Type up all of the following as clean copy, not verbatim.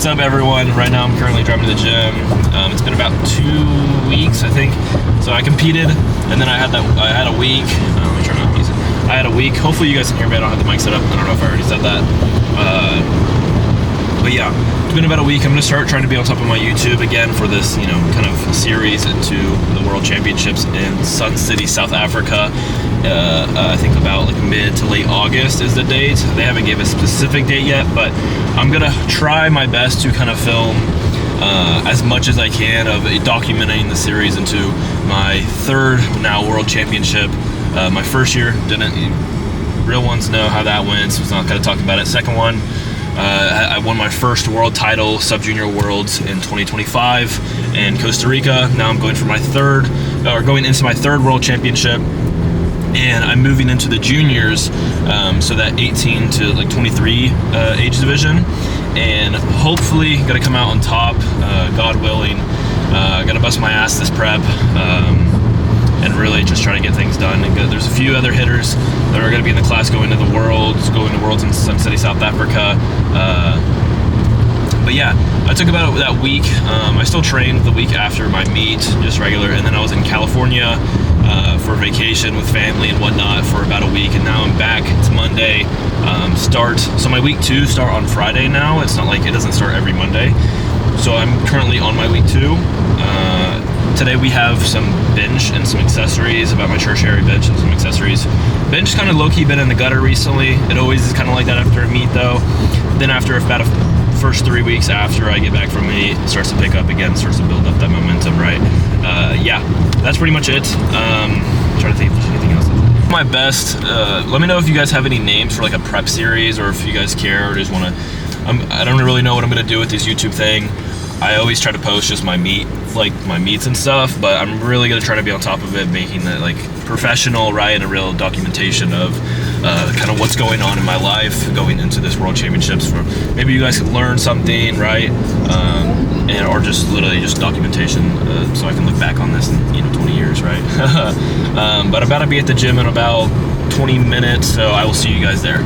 What's up, everyone? Right now I'm currently driving to the gym. It's been about 2 weeks, I think. So I competed, and then I had a week. Let me try not to use it. I had a week. Hopefully you guys can hear me. I don't have the mic set up. I don't know if I already said that. But yeah, it's been about a week. I'm gonna start trying to be on top of my YouTube again for this, kind of series into the World Championships in Sun City, South Africa. I think about like mid to late August is the date. They haven't gave a specific date yet, but I'm gonna try my best to kind of film as much as I can of documenting the series into my third now World Championship. My first year, real ones know how that went, so I'm not gonna talk about it. Second one, I won my first world title, Sub-Junior Worlds in 2025 in Costa Rica. Now I'm going into my third World Championship, and I'm moving into the juniors, so that 18 to like 23 age division, and hopefully gonna come out on top, God willing. Gonna bust my ass this prep, and really just try to get things done. And there's a few other hitters that are going to be in the class going to Worlds in Sun City, South Africa. But yeah, I took about that week. I still trained the week after my meet, just regular, and then I was in California for vacation with family and whatnot for about a week, and now I'm back. It's Monday. So my week 2 start on Friday now. It's not like it doesn't start every Monday. So I'm currently on my week 2. Today we have some bench and some accessories, about my tertiary bench and some accessories. Bench kind of low-key been in the gutter recently. It always is kind of like that after a meet though. Then after about first 3 weeks after I get back from meet, it starts to pick up again, starts to build up that momentum, right? Yeah, that's pretty much it. I'm trying to think if there's anything else. My best, let me know if you guys have any names for like a prep series, or if you guys care or just want to, I don't really know what I'm going to do with this YouTube thing. I always try to post just my meets and stuff, but I'm really gonna try to be on top of it, making it like professional, right, and a real documentation of kind of what's going on in my life going into this World Championships. For maybe you guys can learn something, right, or just literally just documentation, so I can look back on this in 20 years, right? But I'm about to be at the gym in about 20 minutes, so I will see you guys there.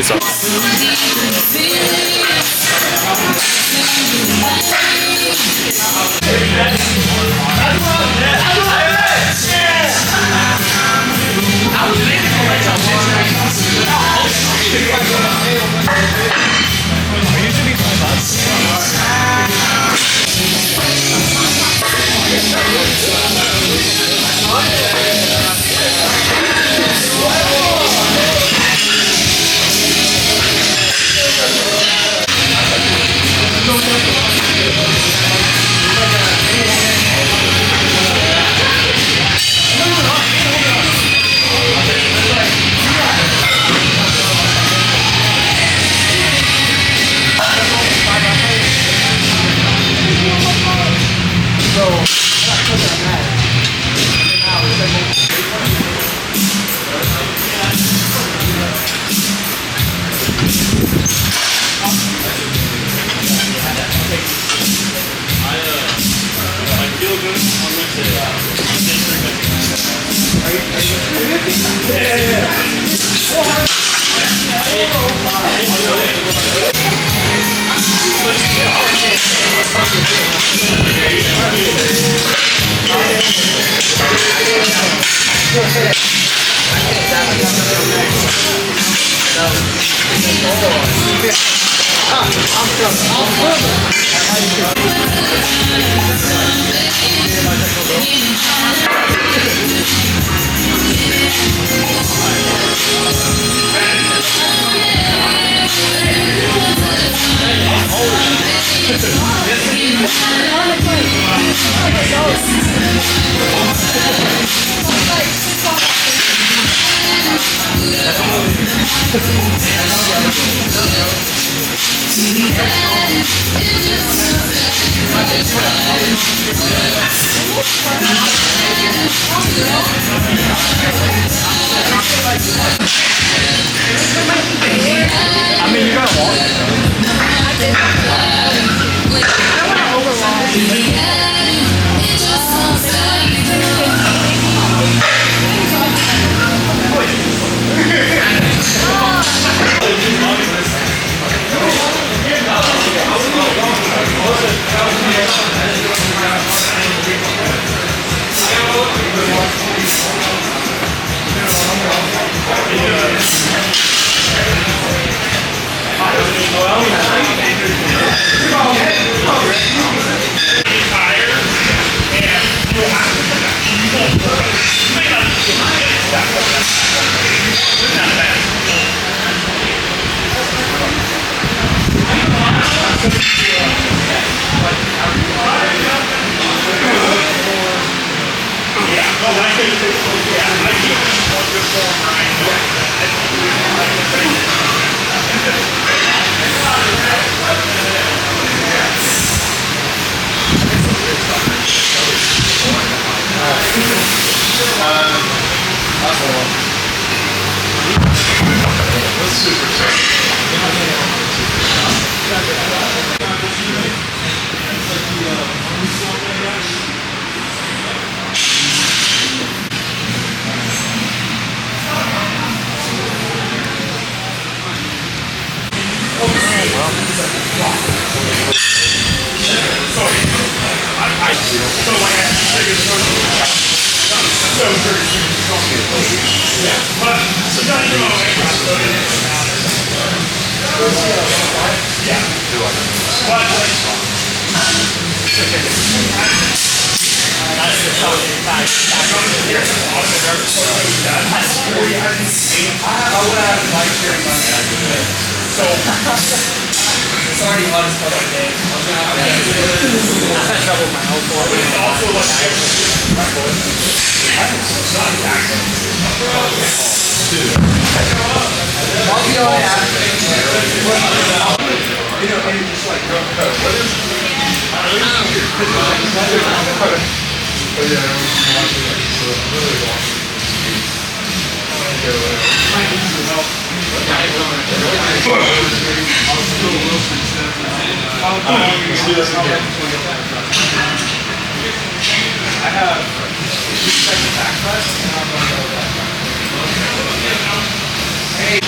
It's up. I mean, you gotta walk. It's already hot as fuck today. I had trouble with my old board. I'll be on after. You know, and just like, what is I have 2 seconds back press and I'm going to go back. Hey,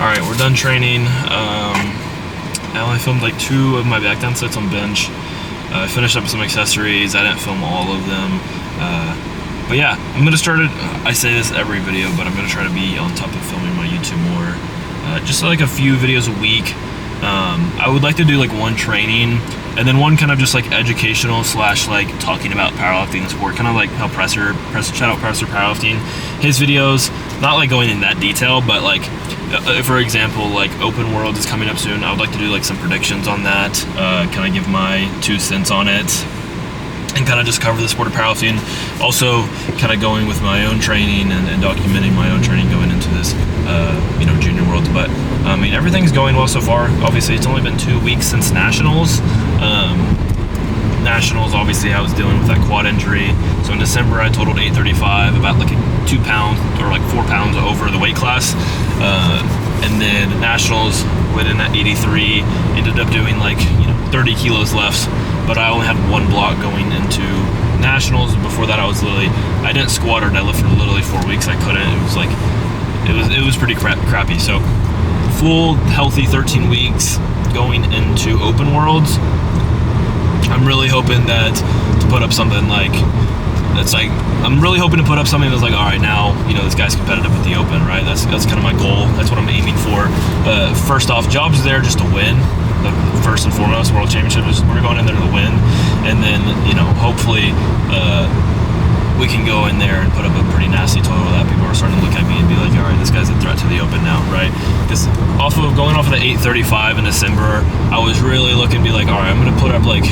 Alright, we're done training. I only filmed like 2 of my back down sets on bench. I finished up some accessories. I didn't film all of them. But yeah, I'm gonna start it. I say this every video, but I'm gonna try to be on top of filming my YouTube more. Just like a few videos a week. I would like to do like 1 training and then 1 kind of just like educational slash like talking about powerlifting sport, kind of like how Presser shout out Presser Powerlifting, his videos, not like going in that detail, but like for example, like Open World is coming up soon. I would like to do like some predictions on that, kind of give my 2 cents on it, and kind of just cover the sport of powerlifting. Also, kind of going with my own training and documenting my own training going into this, you know, junior worlds. But I mean, everything's going well so far. Obviously, it's only been 2 weeks since nationals. Nationals, obviously, I was dealing with that quad injury. So in December, I totaled 835, about like 2 pounds or like 4 pounds over the weight class. And then nationals went in at 83. Ended up doing like 30 kilos left. But I only had 1 block going into nationals. Before that, I didn't squat or deadlift for literally 4 weeks. I couldn't. It was like, it was pretty crappy. So full healthy 13 weeks going into open worlds. I'm really hoping that to put up something like, I'm really hoping to put up something that's like, all right, now, this guy's competitive with the open, right? That's kind of my goal. That's what I'm aiming for. First off, job's there just to win. The first and foremost, world championship is we're going in there to win. And then, hopefully, we can go in there and put up a pretty nasty total that people are starting to look at me and be like, all right, this guy's a threat to the open now, right? Because going off of the 835 in December, I was really looking to be like, all right, I'm going to put up like,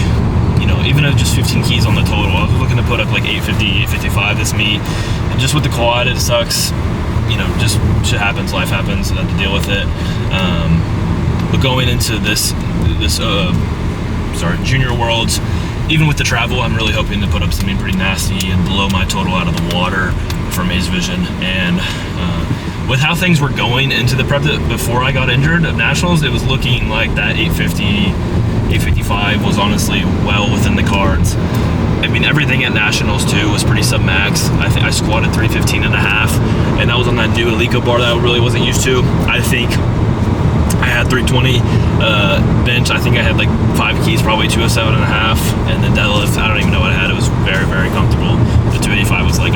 even if just 15 keys on the total, I was looking to put up like 850, 855 this meet. And just with the quad, it sucks. Just shit happens, life happens, I have to deal with it. But going into this junior worlds, even with the travel, I'm really hoping to put up something pretty nasty and blow my total out of the water for Maze Vision. And with how things were going into the prep before I got injured at nationals, it was looking like that 850, 855 was honestly well within the cards. I mean, everything at nationals too was pretty sub-max. I think I squatted 315 and a half, and that was on that new Alico bar that I really wasn't used to. I think I had 320 bench. I think I had like 5 keys, probably 207 and a half, and then deadlift, I don't even know what I had. It was very, very comfortable. The 285 was like,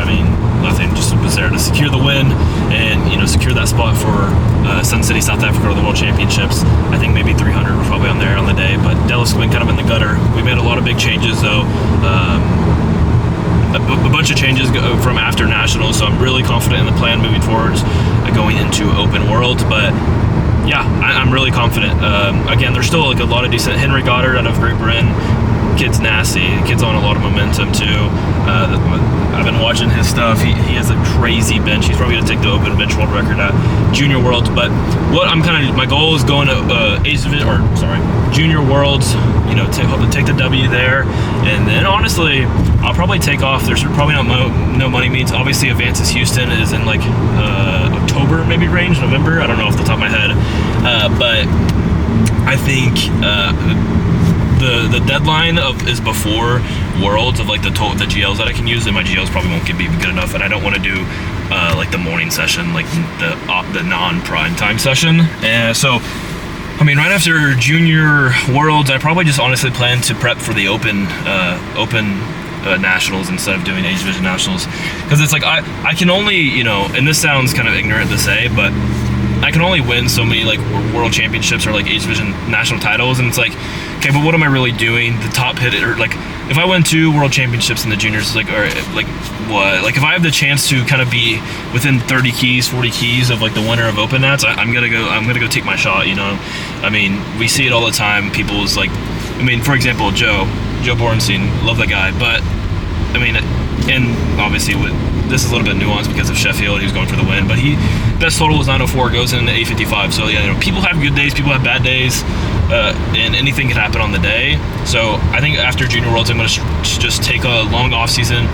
nothing, just was there to secure the win and secure that spot for Sun City, South Africa, or the World Championships. I think maybe 300 was probably on there on the day, but deadlift's been kind of in the gutter. We made a lot of big changes though. A bunch of changes from after nationals, so I'm really confident in the plan moving forwards, going into open world. But yeah, I'm really confident. Again, there's still like a lot of decent. Henry Goddard out of Great Britain, kid's nasty. The kid's on a lot of momentum too. I've been watching his stuff. He has a crazy bench. He's probably gonna take the open bench world record at Junior Worlds. But what my goal is going to Junior Worlds. You know, take the W there, and then honestly, I'll probably take off. There's probably not no money meets. Obviously, Advances Houston is in like October maybe range, November. I don't know off the top of my head, but I think the deadline is before Worlds of like the GLs that I can use, and my GLs probably won't be good enough, and I don't want to do like the morning session, like the non-prime time session, and so. I mean, right after Junior Worlds, I probably just honestly plan to prep for the Open Nationals instead of doing Age Division Nationals, because it's like I can only, you know, and this sounds kind of ignorant to say, but I can only win so many like world championships or like Age Division national titles, and it's like, okay, but what am I really doing? The top hit, or like if I win 2 world championships in the juniors, like, or like what? Like if I have the chance to kind of be within 30 keys, 40 keys of like the winner of Open Nats, I'm gonna go take my shot. You know, I mean, we see it all the time. People's like, I mean, for example, Joe Borenstein, love that guy, but I mean, and obviously this is a little bit nuanced because of Sheffield, he was going for the win, but best total was 904, goes into 855. So yeah, you know, people have good days, people have bad days, and anything can happen on the day. So I think after Junior Worlds, I'm going to just take a long off season.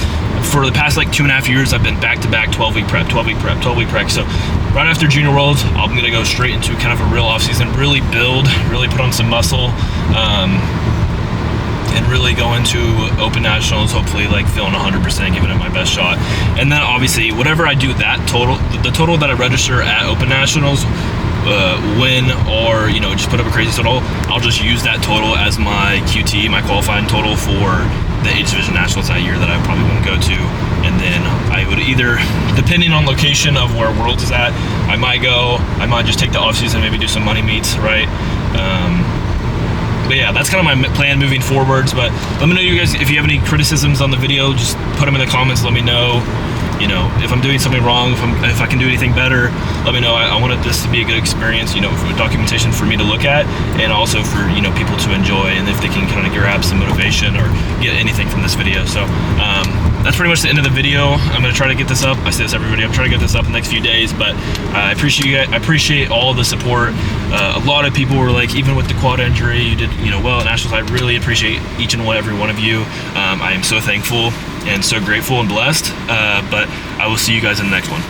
For the past like 2.5 years, I've been back-to-back 12-week prep. So right after Junior Worlds, I'm going to go straight into kind of a real off season, really build, really put on some muscle, and really go into Open Nationals, hopefully like feeling 100%, giving it my best shot. And then obviously, whatever I do, the total that I register at Open Nationals, win, or, you know, just put up a crazy total, I'll just use that total as my QT, my qualifying total for the Age Division Nationals that year that I probably wouldn't go to. And then I would either, depending on location of where Worlds is at, I might just take the off season, maybe do some money meets, right? But yeah, that's kind of my plan moving forwards. But let me know, you guys, if you have any criticisms on the video, just put them in the comments. Let me know, you know, if I'm doing something wrong, if I can do anything better. Let me know. I wanted this to be a good experience, you know, for documentation for me to look at, and also for, you know, people to enjoy, and if they can kind of grab some motivation or get anything from this video. So that's pretty much the end of the video. I'm going to try to get this up. I say this every video. I'm trying to get this up in the next few days, but I appreciate you guys. I appreciate all the support. A lot of people were like, even with the quad injury, you did, you know, well at Nationals. I really appreciate each and every one of you. I am so thankful and so grateful and blessed. But I will see you guys in the next one.